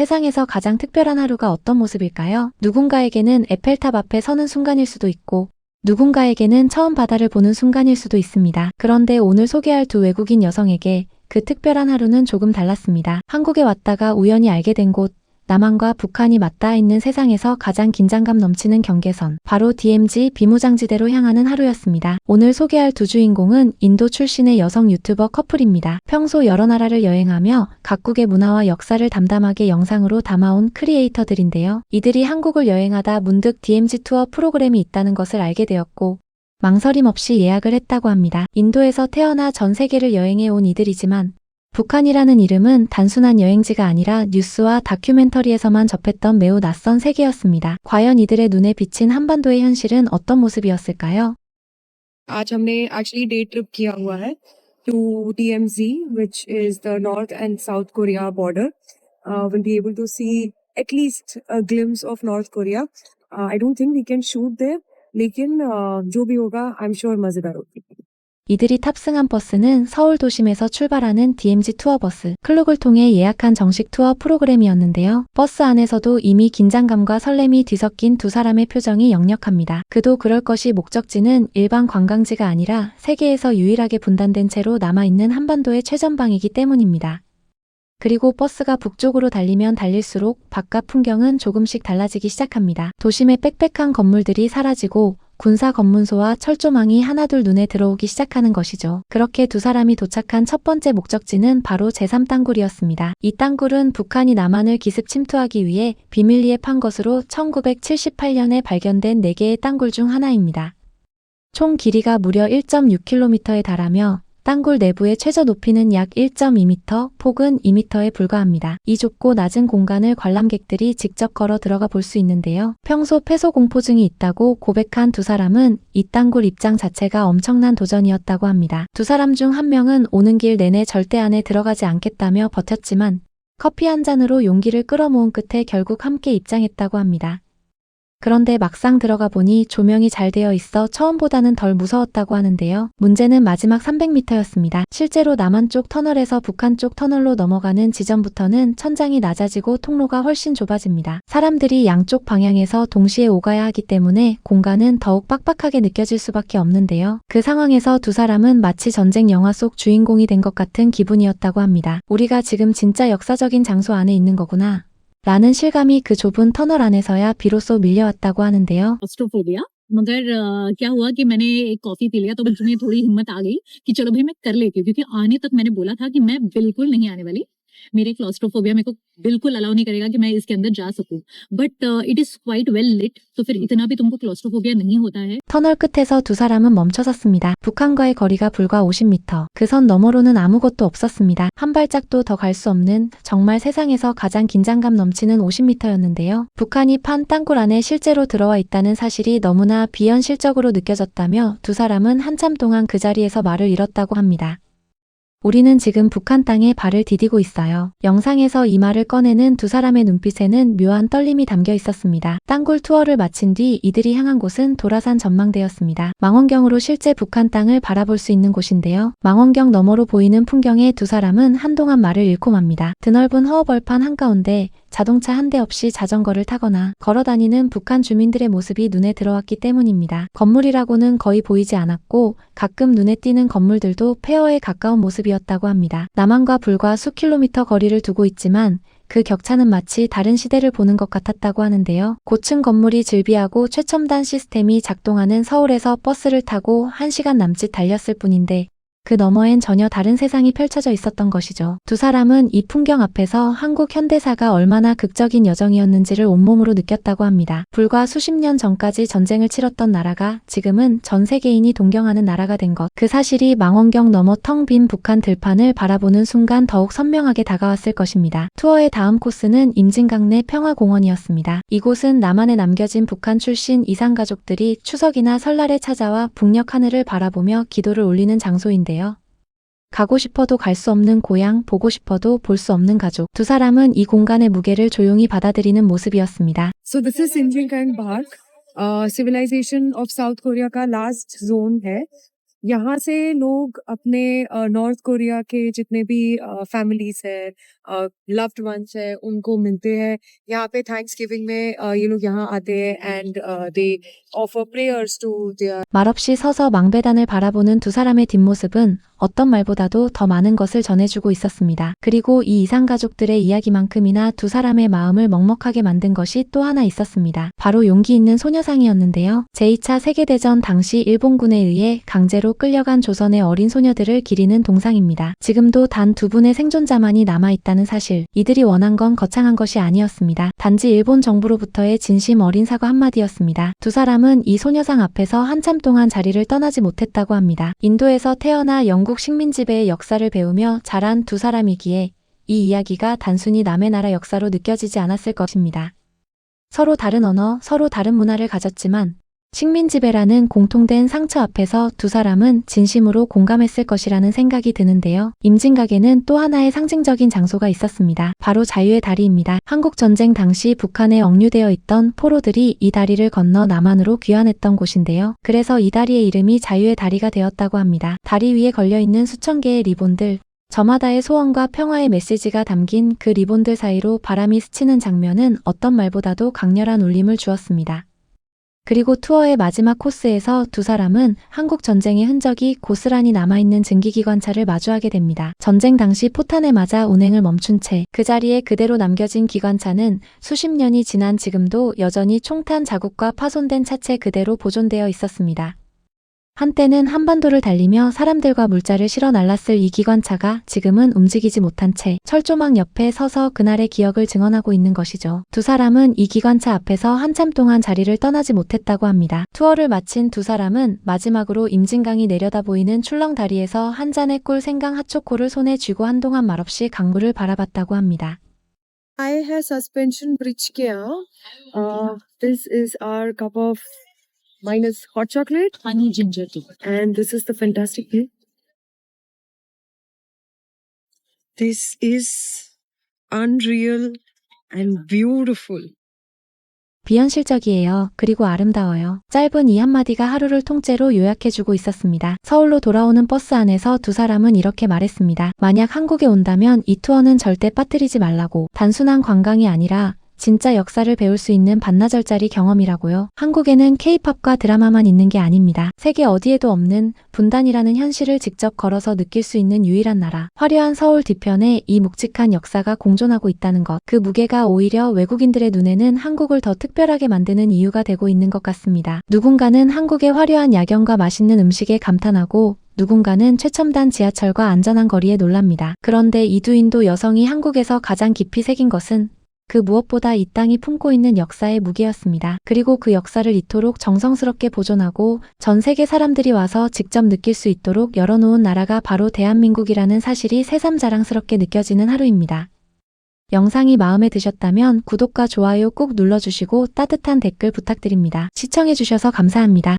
세상에서 가장 특별한 하루가 어떤 모습일까요? 누군가에게는 에펠탑 앞에 서는 순간일 수도 있고, 누군가에게는 처음 바다를 보는 순간일 수도 있습니다. 그런데 오늘 소개할 두 외국인 여성에게 그 특별한 하루는 조금 달랐습니다. 한국에 왔다가 우연히 알게 된 곳, 남한과 북한이 맞닿아 있는 세상에서 가장 긴장감 넘치는 경계선, 바로 DMZ 비무장지대로 향하는 하루였습니다. 오늘 소개할 두 주인공은 인도 출신의 여성 유튜버 커플입니다. 평소 여러 나라를 여행하며 각국의 문화와 역사를 담담하게 영상으로 담아온 크리에이터들인데요. 이들이 한국을 여행하다 문득 DMZ 투어 프로그램이 있다는 것을 알게 되었고, 망설임 없이 예약을 했다고 합니다. 인도에서 태어나 전 세계를 여행해 온 이들이지만 북한이라는 이름은 단순한 여행지가 아니라 뉴스와 다큐멘터리에서만 접했던 매우 낯선 세계였습니다. 과연 이들의 눈에 비친 한반도의 현실은 어떤 모습이었을까요? आज हमने actually day trip किया हुआ है to DMZ, which is the North and South Korea border. We'll be able to see at least a glimpse of North Korea. I don't think we can shoot there, लेकिन जो भी होगा, I'm sure मजेदार होगी. 이들이 탑승한 버스는 서울 도심에서 출발하는 DMZ 투어버스 클룩을 통해 예약한 정식 투어 프로그램이었는데요. 버스 안에서도 이미 긴장감과 설렘이 뒤섞인 두 사람의 표정이 역력합니다. 그도 그럴 것이 목적지는 일반 관광지가 아니라 세계에서 유일하게 분단된 채로 남아있는 한반도의 최전방이기 때문입니다. 그리고 버스가 북쪽으로 달리면 달릴수록 바깥 풍경은 조금씩 달라지기 시작합니다. 도심의 빽빽한 건물들이 사라지고 군사 검문소와 철조망이 하나둘 눈에 들어오기 시작하는 것이죠. 그렇게 두 사람이 도착한 첫 번째 목적지는 바로 제3땅굴이었습니다. 이 땅굴은 북한이 남한을 기습 침투하기 위해 비밀리에 판 것으로 1978년에 발견된 4개의 땅굴 중 하나입니다. 총 길이가 무려 1.6km에 달하며 땅굴 내부의 최저 높이는 약 1.2m, 폭은 2m에 불과합니다. 이 좁고 낮은 공간을 관람객들이 직접 걸어 들어가 볼 수 있는데요. 평소 폐소공포증이 있다고 고백한 두 사람은 이 땅굴 입장 자체가 엄청난 도전이었다고 합니다. 두 사람 중 한 명은 오는 길 내내 절대 안에 들어가지 않겠다며 버텼지만 커피 한 잔으로 용기를 끌어모은 끝에 결국 함께 입장했다고 합니다. 그런데 막상 들어가 보니 조명이 잘 되어 있어 처음보다는 덜 무서웠다고 하는데요. 문제는 마지막 300m였습니다. 실제로 남한 쪽 터널에서 북한 쪽 터널로 넘어가는 지점부터는 천장이 낮아지고 통로가 훨씬 좁아집니다. 사람들이 양쪽 방향에서 동시에 오가야 하기 때문에 공간은 더욱 빡빡하게 느껴질 수밖에 없는데요. 그 상황에서 두 사람은 마치 전쟁 영화 속 주인공이 된 것 같은 기분이었다고 합니다. 우리가 지금 진짜 역사적인 장소 안에 있는 거구나 라는 실감이 그 좁은 터널 안에서야 비로소 밀려왔다고 하는데요. क्लॉस्ट्रोफोबिया मगर क्या हुआ कि मैंने एक कॉफी पी लिया तो मुझे थोड़ी हिम्मत आ गई कि चलो भाई मैं कर लेती हूँ क्योंकि आने तक मैंने बोला था कि मैं बिल्कुल नहीं आने वाली मेरे क्लॉस्ट्रोफोबिया मेरे को बिल्कुल अलाउ नहीं करेगा कि मैं इसके अंदर जा सकूं but it is quite well lit तो फिर इतना भी तुमको क्लॉस्ट्रोफोबिया नहीं होता है. 터널 끝에서 두 사람은 멈춰섰습니다. 북한과의 거리가 불과 50m. 그 선 너머로는 아무것도 없었습니다. 한 발짝도 더 갈 수 없는 정말 세상에서 가장 긴장감 넘치는 50m였는데요. 북한이 판 땅굴 안에 실제로 들어와 있다는 사실이 너무나 비현실적으로 느껴졌다며 두 사람은 한참 동안 그 자리에서 말을 잃었다고 합니다. 우리는 지금 북한 땅에 발을 디디고 있어요. 영상에서 이 말을 꺼내는 두 사람의 눈빛에는 묘한 떨림이 담겨 있었습니다. 땅굴 투어를 마친 뒤 이들이 향한 곳은 도라산 전망대였습니다. 망원경으로 실제 북한 땅을 바라볼 수 있는 곳인데요. 망원경 너머로 보이는 풍경에 두 사람은 한동안 말을 잃고 맙니다. 드넓은 허허벌판 한가운데 자동차 한 대 없이 자전거를 타거나 걸어다니는 북한 주민들의 모습이 눈에 들어왔기 때문입니다. 건물이라고는 거의 보이지 않았고 가끔 눈에 띄는 건물들도 폐허에 가까운 모습이었다고 합니다. 남한과 불과 수 킬로미터 거리를 두고 있지만 그 격차는 마치 다른 시대를 보는 것 같았다고 하는데요. 고층 건물이 즐비하고 최첨단 시스템이 작동하는 서울에서 버스를 타고 1시간 남짓 달렸을 뿐인데 그 너머엔 전혀 다른 세상이 펼쳐져 있었던 것이죠. 두 사람은 이 풍경 앞에서 한국 현대사가 얼마나 극적인 여정이었는지를 온몸으로 느꼈다고 합니다. 불과 수십 년 전까지 전쟁을 치렀던 나라가 지금은 전 세계인이 동경하는 나라가 된 것. 그 사실이 망원경 너머 텅 빈 북한 들판을 바라보는 순간 더욱 선명하게 다가왔을 것입니다. 투어의 다음 코스는 임진강내 평화공원이었습니다. 이곳은 남한에 남겨진 북한 출신 이산가족들이 추석이나 설날에 찾아와 북녘 하늘을 바라보며 기도를 올리는 장소인데요. 가고 싶어도 갈 수 없는 고향, 보고 싶어도 볼 수 없는 가족. 두 사람은 이 공간의 무게를 조용히 받아들이는 모습이었습니다. So this is Sinjingang Park, civilization of South Korea का last zone है यहाँ से लोग अपने नॉर्थ कोरिया के जितने भी फैमिलीज है, लव्ड वंस है, उनको मिलते हैं। यहाँ पे थैंक्स गिविंग में ये लोग यहाँ आते हैं and they offer prayers to their 말없이 서서 망배단을 바라보는 두 사람의 뒷모습은 어떤 말보다도 더 많은 것을 전해주고 있었습니다. 그리고 이 이상가족들의 이야기만큼이나 두 사람의 마음을 먹먹하게 만든 것이 또 하나 있었습니다. 바로 용기 있는 소녀상이었는데요. 제2차 세계대전 당시 일본군에 의해 강제로 끌려간 조선의 어린 소녀들을 기리는 동상입니다. 지금도 단 두 분의 생존자만이 남아있다는 사실, 이들이 원한 건 거창한 것이 아니었습니다. 단지 일본 정부로부터의 진심 어린 사과 한마디였습니다. 두 사람은 이 소녀상 앞에서 한참 동안 자리를 떠나지 못했다고 합니다. 인도에서 태어나 영국 식민지배의 역사를 배우며 자란 두 사람이기에 이 이야기가 단순히 남의 나라 역사로 느껴지지 않았을 것입니다. 서로 다른 언어, 서로 다른 문화를 가졌지만 식민지배라는 공통된 상처 앞에서 두 사람은 진심으로 공감했을 것이라는 생각이 드는데요. 임진각에는 또 하나의 상징적인 장소가 있었습니다. 바로 자유의 다리입니다. 한국전쟁 당시 북한에 억류되어 있던 포로들이 이 다리를 건너 남한으로 귀환했던 곳인데요. 그래서 이 다리의 이름이 자유의 다리가 되었다고 합니다. 다리 위에 걸려있는 수천 개의 리본들, 저마다의 소원과 평화의 메시지가 담긴 그 리본들 사이로 바람이 스치는 장면은 어떤 말보다도 강렬한 울림을 주었습니다. 그리고 투어의 마지막 코스에서 두 사람은 한국 전쟁의 흔적이 고스란히 남아있는 증기기관차를 마주하게 됩니다. 전쟁 당시 포탄에 맞아 운행을 멈춘 채 그 자리에 그대로 남겨진 기관차는 수십 년이 지난 지금도 여전히 총탄 자국과 파손된 차체 그대로 보존되어 있었습니다. 한때는 한반도를 달리며 사람들과 물자를 실어 날랐을 이 기관차가 지금은 움직이지 못한 채 철조망 옆에 서서 그날의 기억을 증언하고 있는 것이죠. 두 사람은 이 기관차 앞에서 한참 동안 자리를 떠나지 못했다고 합니다. 투어를 마친 두 사람은 마지막으로 임진강이 내려다 보이는 출렁다리에서 한 잔의 꿀 생강 핫초코를 손에 쥐고 한동안 말없이 강물을 바라봤다고 합니다. I have suspension bridge kiya. This is our cup of minus hot chocolate Honey ginger tea and this is the fantastic thing. This is unreal and beautiful. 비현실적이에요. 그리고 아름다워요. 짧은 이 한마디가 하루를 통째로 요약해주고 있었습니다. 서울로 돌아오는 버스 안에서 두 사람은 이렇게 말했습니다. 만약 한국에 온다면 이 투어는 절대 빠뜨리지 말라고. 단순한 관광이 아니라 진짜 역사를 배울 수 있는 반나절짜리 경험이라고요. 한국에는 K-팝과 드라마만 있는 게 아닙니다. 세계 어디에도 없는 분단이라는 현실을 직접 걸어서 느낄 수 있는 유일한 나라. 화려한 서울 뒤편에 이 묵직한 역사가 공존하고 있다는 것. 그 무게가 오히려 외국인들의 눈에는 한국을 더 특별하게 만드는 이유가 되고 있는 것 같습니다. 누군가는 한국의 화려한 야경과 맛있는 음식에 감탄하고 누군가는 최첨단 지하철과 안전한 거리에 놀랍니다. 그런데 이 두 인도 여성이 한국에서 가장 깊이 새긴 것은 그 무엇보다 이 땅이 품고 있는 역사의 무게였습니다. 그리고 그 역사를 이토록 정성스럽게 보존하고 전 세계 사람들이 와서 직접 느낄 수 있도록 열어놓은 나라가 바로 대한민국이라는 사실이 새삼 자랑스럽게 느껴지는 하루입니다. 영상이 마음에 드셨다면 구독과 좋아요 꼭 눌러주시고 따뜻한 댓글 부탁드립니다. 시청해주셔서 감사합니다.